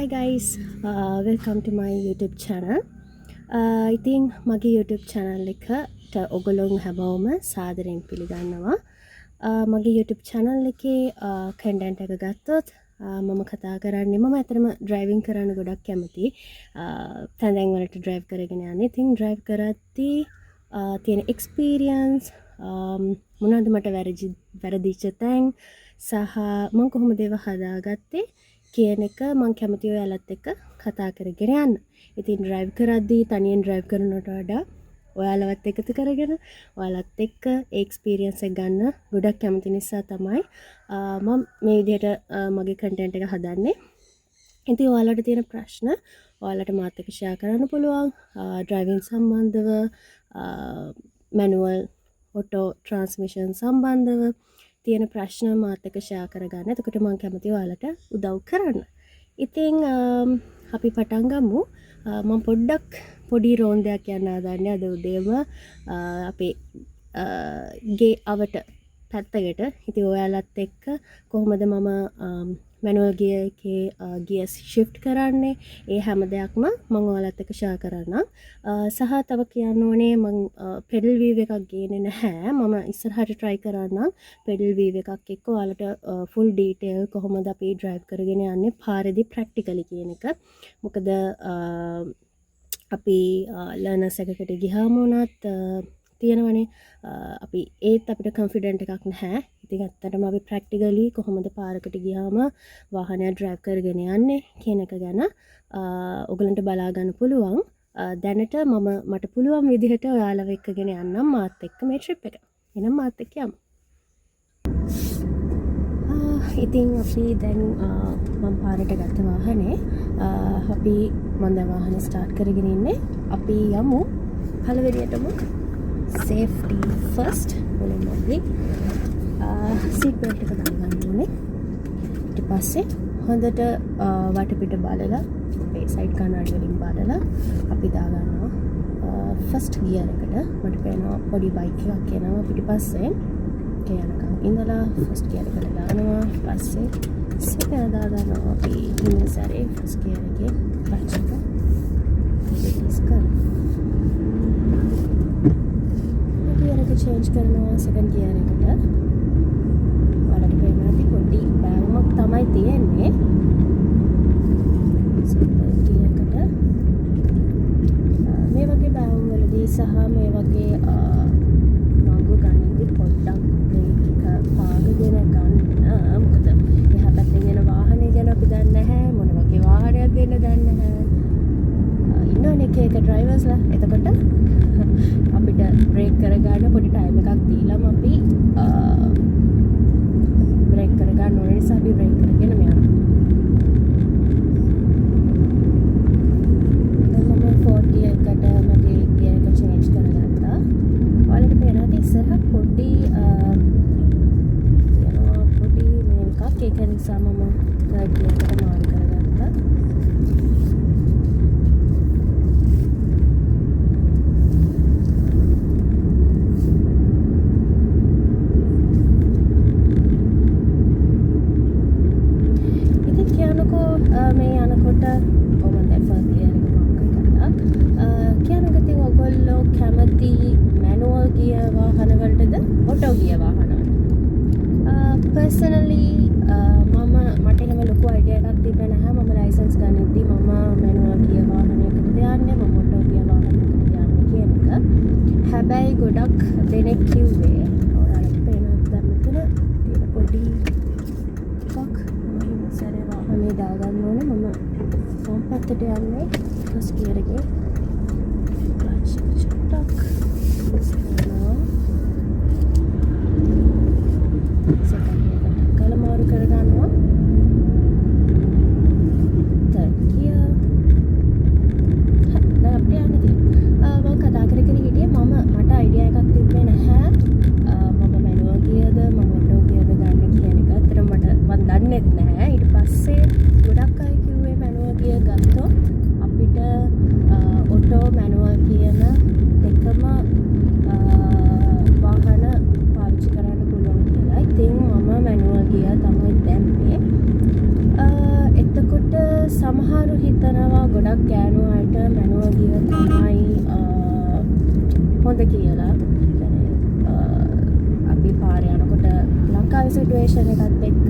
Hi guys, welcome to my YouTube channel. ඉතින් මගේ YouTube channel එකට ඔගොල්ලෝ හැමෝම සාදරයෙන් පිළිගන්නවා. මගේ YouTube channel එකේ content එක ගත්තොත් මම කතා කරන්නේ මම ඇත්තටම driving කරන්න ගොඩක් කැමතියි. තැන් වලට drive කරගෙන යන්නේ. ඉතින් drive කරද්දී තියෙන experience මොනවද මට වැරදිච්ච තැන් සහ මම කොහොමද ඒවා හදාගත්තේ කියන එක මම කැමතියි ඔයාලත් එක්ක කතා කරගෙන යන්න. ඉතින් drive කරද්දී තනියෙන් drive කරනවට වඩා ඔයාලවත් එකතු කරගෙන ඔයාලත් එක්ක experience එක ගන්න ගොඩක් කැමති නිසා තමයි මම මේ විදිහට මගේ content එක හදන්නේ. ඉතින් ඔයාලට තියෙන ප්‍රශ්න ඔයාලට මාත් එක්ක share කරන්න පුළුවන්. driving සම්බන්ධව manual auto transmission සම්බන්ධව තියෙන ප්‍රශ්න මාත් එක්ක share කරගන්න. එතකොට මම කැමතියි ඔයාලට උදව් කරන්න. ඉතින් අපි පටන් ගමු. මම පොඩ්ඩක් පොඩි රෝන්දයක් කියන්න හදන්නේ අද උදේම අපේ ගේ අවට පැත්තකට. ඉතින් ඔයාලත් එක්ක කොහොමද මම manual gear එකේ gear shift කරන්නේ ඒ හැම දෙයක්ම මම ඔයාලත් එක්ක share කරන්නම්. සහ තව කියන්න ඕනේ මම pedal wheel එකක් ගේන්නේ නැහැ. මම ඉස්සරහට try කරන්නම් pedal wheel එකක් එක්ක ඔයාලට full detail කොහොමද අපි drive කරගෙන යන්නේ පාරේදී practically කියන එක. මොකද අපි learners එකකට ගියාම උනත් තියෙනවනේ අපි ඒත් අපිට confident එකක් නැහැ. ඉතින් ඇත්තටම අපි practically කොහොමද පාරකට ගියාම වාහනය drive කරගෙන යන්නේ කියන එක ගැන ඔයගලන්ට බලා ගන්න පුළුවන්. දැනට මට පුළුවන් විදිහට ඔයාලව එක්කගෙන යන්නම් මාත් එක්ක මේ trip එක. එහෙනම් මාත් එක්ක යමු. ඉතින් අපි දැන් මම පාරට ගත්ත වාහනේ අපි මම දැන් වාහනේ start කරගෙන ඉන්නේ. අපි යමු පළවෙනියටම safety first මුලින්ම අපි seat belt එක දාගන්න ඕනේ. ඊට පස්සේ හොඳට වටපිට බලලා මේ side කණ්ණාඩි වලින් බලලා අපි දාගන්නවා first gear එකට. මට පේනවා පොඩි bike එකක් යනවා පිටිපස්සෙන්. ඒක යනකම් ඉඳලා first gear එකට දානවා. පස්සේ second දාගන්නවා අපි ඉන්න සැරේ first gear එකේ clutch එක release කරනවා. gear එක change කරනවා second gear එකට. ඔයාලට පේනවා ඇති පොඩි බෑවුමක් තමයි තියෙන්නේ. second gear එකට මේ වගේ බෑවුම් වලදී සහ මේ වගේ මඟු ගන්නදී පොඩ්ඩක් brake එක පාගගෙන ගන්න. මොකද එහා පැත්තෙන් එන වාහනේ ගැන අපි දන්නේ නැහැ. මොන වගේ වාහනයක්ද එන්න දන්නේ නැහැ. ඉන්නෝනේ එක ඩ්‍රයිවර්ස්ලා. එතකොට අපිට බ්‍රේක් කරගන්න පොඩි ටයිම් එකක් දීලාම අපි බ්‍රේක් කරගන්න ඕන නිසා අපි බ්‍රේක් කරගෙන යනවා. දැන් මම 40 එකට මගේ ගියර් එක චේන්ජ් කරගත්තා. ඔයාලට පේනවා ඉස්සරහ පොඩි පොඩි මේකක් ඒක නිසා මම third gear එකට මාරු කරගත්තා. මේ යනකොට මම දැන් ෆර්ස්ට් ගියර් එක මාක් කරගත්තා. කියනකොට ඉතින් ඔයගොල්ලෝ කැමති මැනුවල් ගියර් වාහන වලටද ඔටෝ ගියර් වාහන වලටද? පර්සනලි මට එහෙම ලොකු අයිඩියා එකක් තිබ්බේ නැහැ. මම ලයිසන්ස් ගන්නදී මම මැනුවල් ගියර් වාහනයකටද යන්නේ මම ඔටෝ ගියර් වාහනයකටද යන්නේ කියන එක. හැබැයි ගොඩක් දෙනෙක් කිව්වේ ඔයාලට පේනවා දැන් මෙතන තියෙන පොඩි එකක් සැරේ වාහනේ දාගන්න ඕනේ. මම වම් පැත්තට යන්නේ ෆස්ට් ගියර් එකේ ක්ලච් චුට්ටක් සෙනවා. සෙකන්ඩ් ගියර් එකට කල මාරු කරගන්නවා. තර්ඩ් ගියර් දැන් අපිට යන්නේ මම කතා කර හිටියේ මට අයිඩියා එකක් තිබ්බේ නැහැ. මම මැනුවල් ගියර්ද මම ඔටෝ ගියර්ද ගන්න කියන එක. අතරම මම දන්නේත් නැහැ. ඊට පස්සේ ගොඩක් අය කිව්වේ මැනුවල් ගියර් ගත්තොත් අපිට ඔටෝ මැනුවල් කියන දෙකම වාහන පාවිච්චි කරන්න පුළුවන් කියලා. ඉතින් මම මැනුවල් ගියර් තමයි දැම්මේ. එතකොට සමහර හොඳ කියලා. අපි පාරේ යනකොට ලංකාවේ සිටුේෂන් එකත් එක්ක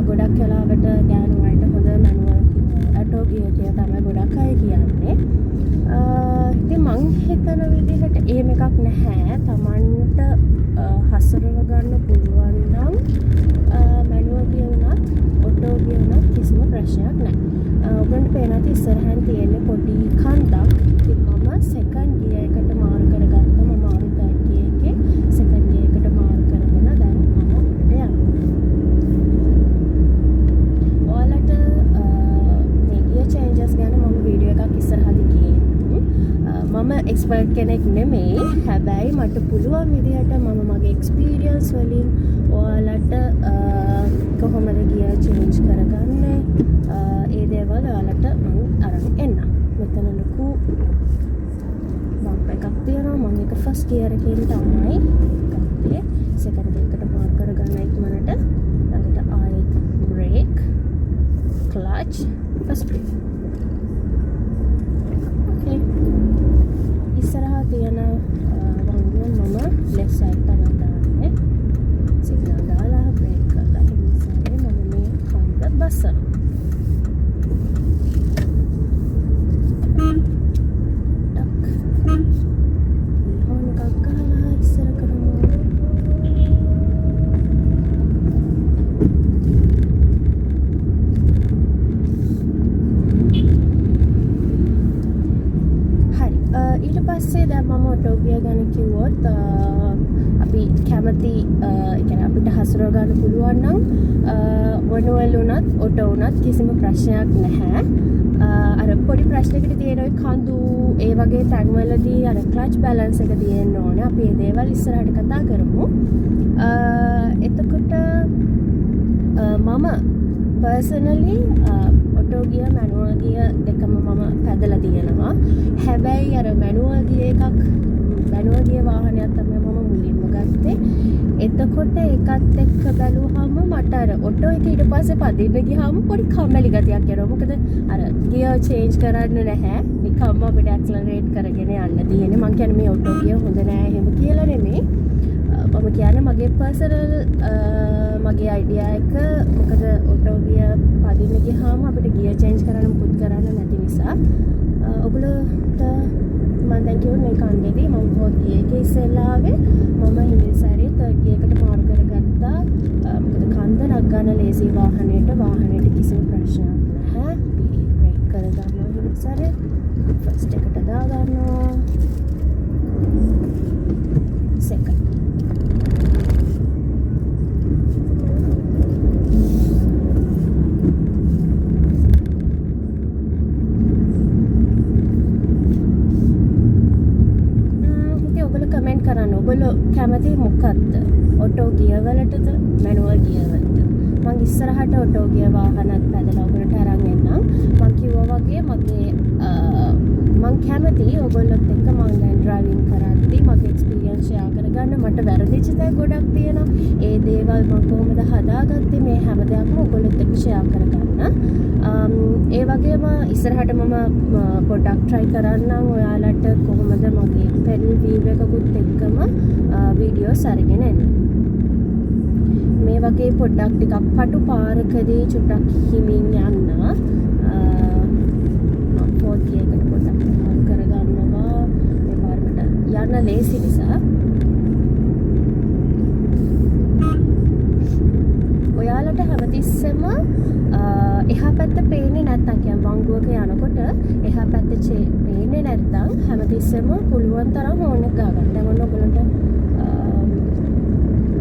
ගොඩක් වෙලාවට ගෑනු අයට හොඳ මැනුවල් ඇටෝ ගියර් කියලා තමයි ගොඩක් අය කියන්නේ. ඉතින් මං හිතන විදිහට එහෙම එකක් නැහැ. Tamanට හසුරව ගන්න පුළුවන් නම් මැනුවල් ගියර් උනත් ඔටෝ ගියර් උනත් කිසිම ප්‍රශ්නයක් නැහැ. ඔයගොල්ලන්ට පේනවාද ඉස්සරහින් තියෙන පොඩි කන්දක්. ඉතින් මම සෙකන්ඩ් ගියර් එකට මාරු කරගත්තා. මම ආරු තර්ඩ් ගියර් එකේ සෙකන්ඩ් ගියර් එකට මාරු කරගෙන දැන් මම උඩට යනවා. ඔයාලට මේ ගියර් චේන්ජස් ගැන මම වීඩියෝ එකක් ඉස්සරහදී කියේ. මම එක්ස්පර්ට් කෙනෙක් නෙමෙයි. හැබැයි මට පුළුවන් විදිහට මම මගේ එක්ස්පීරියන්ස් වලින් ඔයාලට කොහොමද ගියර් චේන්ජ් කරගන්නේ ඒ දේවල් ඔයාලට මම අරන් එන්න. මෙතන ලොකු බම්ප් එකක් තියෙනවා. මම ඒක ෆස්ට් ගියර් එකෙන් තමයි ගත්තේ. සෙකන්ඩ් ගියර් එකට මාරු කරගන්න ඉක්මනට ළඟට ආයෙත් බ්‍රේක් ක්ලච් ෆස්ට් බ්‍රේක්. ඕකේ. ඉස්සරහා තියෙන වංගුව මම ලෙෆ්ට් සයිඩ් තමයි දාන්නේ. සිග්නල් දාලා බ්‍රේක් කරලා හිමිසාරේ මම මේ කන්ද බස්සනවා. පස්සේ දැන් මම ඔටෝ ගියර් ගැන කිව්වොත් අපි කැමති කියන්නේ අපිට හසුරව ගන්න පුළුවන් නම් මනුවල් උනත් ඔටෝ උනත් කිසිම ප්‍රශ්නයක් නැහැ. අර පොඩි ප්‍රශ්නයකට තියෙන ඔය කඳු ඒ වගේ තැන්වලදී අර ක්ලච් බැලන්ස් එක තියෙන්න ඕනේ. අපි මේ දේවල් ඉස්සරහට කතා කරමු. එතකොට මම personally auto gear manual gear දෙකම මම පැදලා තියෙනවා. හැබැයි අර මැනුවල් ගියර් වාහනයක් තමයි මම මුලින්ම ගත්තේ. එතකොට ඒකත් එක්ක බැලුවාම මට අර ඔටෝ එක ඊට පස්සේ පදින්න ගියාම පොඩි කම්මැලි ගතියක් එනවා. මොකද අර ගියර් චේන්ජ් කරන්න නැහැ. නිකම්ම අපිට ඇක්සලරේට් කරගෙන යන්න තියෙන්නේ. මං කියන්නේ මේ ඔටෝ ගියර් හොඳ නෑ එහෙම කියලා නෙමෙයි. මම කියන්නේ මගේ පර්සනල් මගේ අයිඩියා එක. මොකද ඔටෝ ගියර් පදින්න ගියාම අපිට ගියර් චේන්ජ් කරන්න මුකුත් කරන්න නැති නිසා ඔයගොල්ලෝට මම දැන් කියුවේ මේ කන්දේදී මම ෆෝර්ත් ගියර් එකේ ඉස්සෙල්ලා ආවේ. මම හිමින් සැරේ තර්ඩ් ගියර් එකට මාරු කරගත්තා. මොකද කන්ද නගන්න ලේසි වාහනේට කිසිම ප්‍රශ්නයක් නැහැ. බ්‍රේක් කරගන්නවා හිමින් සැරේ ෆස්ට් එකට දාගන්නවා. සෙකන්ඩ් ඔයගොල්ලෝ කැමති මොකක්ද? ඔටෝ ගියර් වලටද මැනුවල් ගියර් වලටද? මම ඉස්සරහට ඔටෝ ගියර් වාහනත් පැදලා ඔයගොල්ලන්ට අරන් එන්නම්. මම කිව්වා වගේ මම කැමති ඔයගොල්ලොත් එක්ක මම දැන් ඩ්‍රයිවිං කරද්දී මගේ එක්ස්පීරියන්ස් ෂෙයා කරගන්න. මට වැරදිච්ච දේ ගොඩක් තියෙනවා. ඒ දේවල් මම කොහොමද හදාගත්තේ මේ හැම දෙයක්ම ඔයගොල්ලොත් එක්ක ෂෙයා කරගන්න. ඒ වගේම ඉස්සරහට මම පොඩ්ඩක් try කරන්නම් ඔයාලට කොහොමද මගේ pedal wheel එකකුත් එක්කම වීඩියෝස් අරගෙන එන්න. මේ වගේ පොඩ්ඩක් ටිකක් පටු පාරකදී චුට්ටක් හිමින් යන්න. මම ෆෝර්ත් ගියර් එකට පොඩ්ඩක් කරගන්නවා. මේ පාරකට යන්න ලේසි නිසා. ඔයාලට හැමතිස්සෙම එහා පැත්ත පේන්නේ නැත්නම් කියන්නේ වංගුවක යනකොට එහා පැත්ත පේන්නේ නැත්නම් හැමතිස්සෙම පුළුවන් තරම් හෝන් එක ගන්න. දැන් ඔයගොල්ලන්ට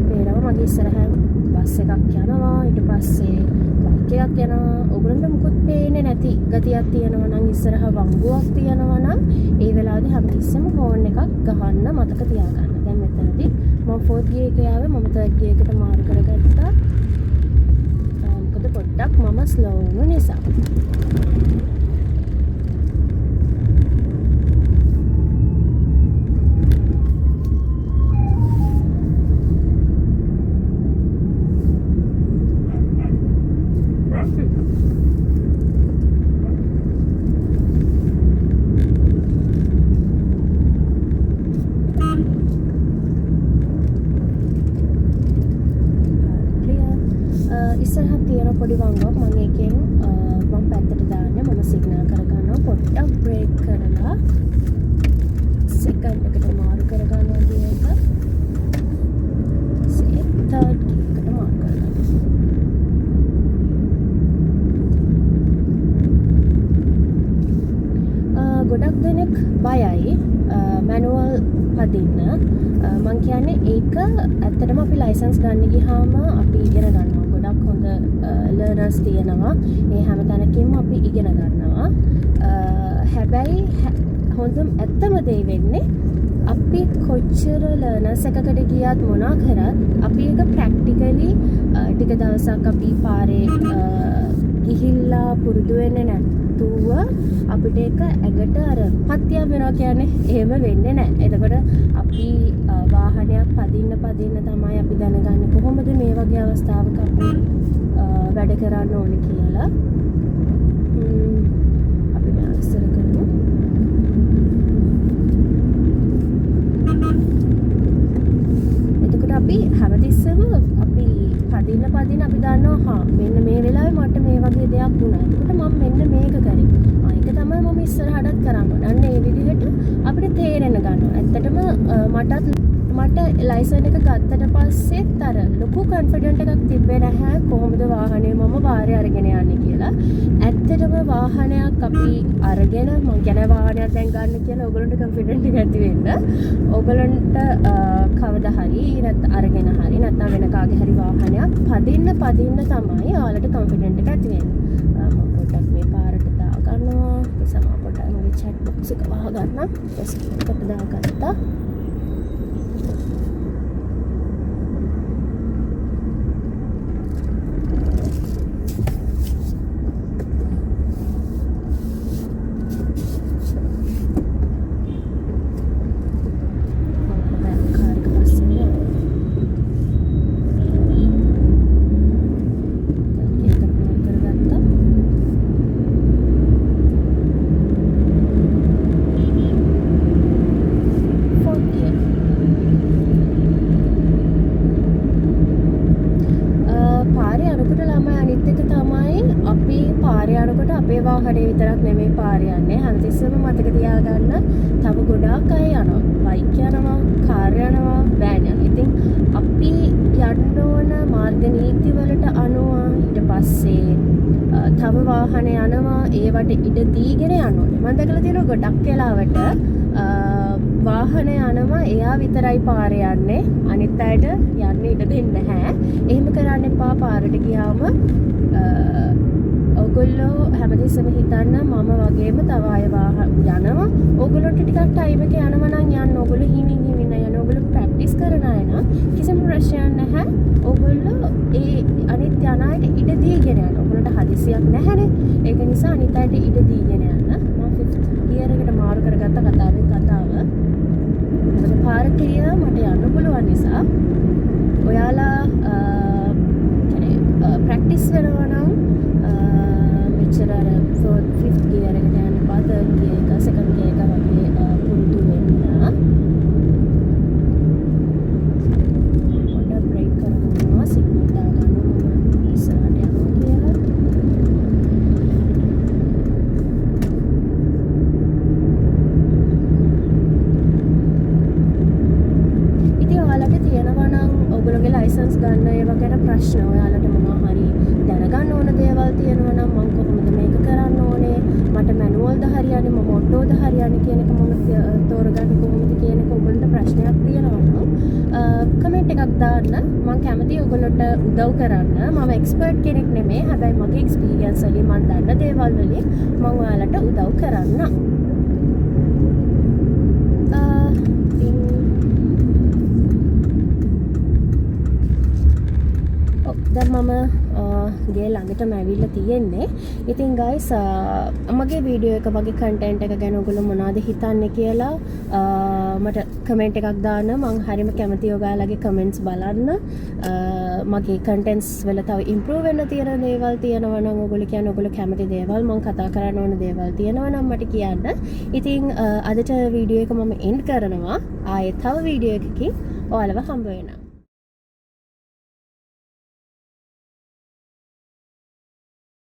පේනවා මගේ ඉස්සරහින් බස් එකක් යනවා. ඊට පස්සේ බයික් එකක් යනවා. ඔයගොල්ලන්ට මුකුත් පේන්නේ නැති ගතියක් තියෙනවා නම් ඉස්සරහ වංගුවක් තියෙනවා නම් ඒ වෙලාවේදී හැමතිස්සෙම හෝන් එකක් ගහන්න මතක තියාගන්න. දැන් මෙතනදී මම ෆෝර්ත් ගියර් එකේ ආවේ. මම තර්ඩ් ගියර් එකට මාරු කරගත්තා. පොඩ්ඩක් මම ස්ලෝ වුණු නිසා. ඉස්සරහ තියෙන පොඩි වංගුවක් මම ඒකෙන් වම් පැත්තට දාන්නේ මම සිග්නල් කරගන්නවා පොඩ්ඩක් බ්‍රේක් කරලා සෙකන්ඩ් එකට මාරු කරගන්නවා කියන එක තර්ඩ් එකට මාරු කරගන්නවා ගොඩක් දෙනෙක් බයයි මැනුවල් පදින්න මං කියන්නේ ඒක ඇත්තටම අපි ලයිසන්ස් ගන්න ගියාම අපි ඉගෙන ගන්නවා ගොඩක් හොඳ ලර්නර්ස් තියෙනවා මේ හැම තැනකින්ම අපි ඉගෙන ගන්නවා හැබැයි හොඳම ඇත්තම දේ වෙන්නේ අපි කොච්චර ලර්නර්ස් එකකට ගියත් මොනවා කරත් අපි ඒක ප්‍රැක්ටිකලි ටික දවසක් අපි පාරේ ගිහිල්ලා පුරුදු වෙන්නේ නැතුව අපිට ඒක ඇඟට අර පත්‍යක් වෙනවා කියන්නේ එහෙම වෙන්නේ නැහැ. එතකොට අපි වාහනයක් පදින්න තමයි අපි දැනගන්නේ කොහොමද මේ වගේ අවස්ථාවක අපි වැඩ කරන්න ඕනේ කියලා. අපි ඉස්සර කරමු. එතකොට අපි හැමතිස්සෙම අපි පදින්න අපි දන්නවා මෙන්න මේ වෙලාවේ මට මේ වගේ දෙයක් වුණා. එතකොට මම මෙන්න මේක කරේ. ඒක තමයි මම ඉස්සරහටත් කරන්න ඕනේ. අන්න ඒ විදිහට අපිට තේරෙන්න ගන්නවා. ඇත්තටම මට ලයිසන් එක ගත්තට පස්සෙත් අර ලොකු කොන්ෆිඩන්ට් එකක් තිබ්බේ නැහැ කොහොමද වාහනේ මම වාරේ අරගෙන යන්නේ කියලා. ඇත්තටම වාහනයක් අපි අරගෙන මම කියන්නේ වාහනයක් දැන් ගන්න කියලා ඕගොල්ලන්ට කොන්ෆිඩන්ට් එක ඇති වෙන්න. ඕගොල්ලන්ට කවදා හරි නැත්නම් අරගෙන හරි නැත්නම් වෙන කාගේ හරි වාහනයක් පදින්න තමයි ඔයාලට කොන්ෆිඩන්ට් එක ඇති වෙන්නේ. මම පොඩ්ඩක් මේ පාරට දා ගන්නවා. ඒ සමා පොඩ්ඩක් මගේ chat box එක වහ ගන්න. ටෙස්ට් එකට දාගත්තා. වාහනේ විතරක් නෙමෙයි පාරේ යන්නේ හැමතිස්සෙම මතක තියාගන්න තව ගොඩාක් අය යනවා බයික් යනවා කාර් යනවා වෑන් යනවා ඉතින් අපි යන්න ඕන මාර්ග නීති වලට අනුව ඊට පස්සේ තව වාහන යනවා ඒවට ඉඩ දීගෙන යන්න ඕනේ මම දැකලා තියෙනවා ගොඩක් වෙලාවට වාහන යනවා එයා විතරයි පාරේ යන්නේ අනිත් අයට යන්න ඉඩ දෙන්නේ නැහැ එහෙම කරන්න එපා පාරට ගියාම ඔයගොල්ලෝ හැමතිස්සෙම හිතන්න මම වගේම තව අය යනවා. ඔයගොල්ලන්ට ටිකක් ටයිම් එක යනවා නම් යන්න. ඔයගොල්ලෝ හිමින් යන. ඔයගොල්ලෝ ප්‍රැක්ටිස් කරන අය නම් කිසිම ප්‍රශ්නයක් නැහැ. ඔයගොල්ලෝ ඒ අනිත් යන අයට ඉඩ දීගෙන යන්න. ඔයගොල්ලන්ට හදිසියක් නැහැනේ. ඒක නිසා අනිත් අයට ඉඩ දීගෙන යන්න. මම 5th ගියර් එකට මාරු කරගත්ත කතාව. මොකද පාර ක්ලියර් මට යන්න පුළුවන් නිසා ඔයාලා ප්‍රැක්ටිස් වෙනවා නම් fifth gear එකට යන්න එපා third gear එක second gear එක වගේ පුරුදු වෙන්න පොඩ්ඩක් බ්‍රේක් කරනවා සිග්නල් දාගන්න මම ඉස්සරහට යනවා කියලා ඉතින් ඔයාලට තියෙනවා නම් ඔයගොල්ලෝගේ ලයිසන්ස් ගන්න ඒවා ගැන ප්‍රශ්න ඔයාලට මොනවා හරි දැනගන්න ඕන දේවල් තියෙනවා නම් මම කොහොමද මේක කරන්න ඕනේ මට මැනුවල්ද හරියන්නේ මම ඔටෝද හරියන්නේ කියන එක මම තෝරගන්න කොහොමද කියන එක ඔයගොල්ලන්ට ප්‍රශ්නයක් තියෙනවා නම් කමෙන්ට් එකක් දාන්න මම කැමතියි ඔයගොල්ලන්ට උදව් කරන්න මම එක්ස්පර්ට් කෙනෙක් නෙමෙයි හැබැයි මගේ එක්ස්පීරියන්ස් වලින් මම දන්න දේවල් වලින් මම ඔයාලට උදව් කරන්න දැන් මම ගේ ළඟටම ඇවිල්ලා තියෙන්නේ. ඉතින් guys මගේ වීඩියෝ එක වගේ content එක ගැන ඔයගොල්ලෝ මොනවද හිතන්නේ කියලා මට කමෙන්ට් එකක් දාන්න. මම හරිම කැමතියි ඔයාලගේ කමෙන්ට්ස් බලන්න. මගේ contents වල තව improve වෙන්න තියෙන දේවල් තියෙනවා නම් ඔයගොල්ලෝ කියන්නේ ඔයගොල්ලෝ කැමති දේවල් මම කතා කරන්න ඕන දේවල් තියෙනවා නම් මට කියන්න. ඉතින් අදට වීඩියෝ එක මම end කරනවා. ආයේ තව වීඩියෝ එකකින් ඔයාලව හම්බ වෙනවා.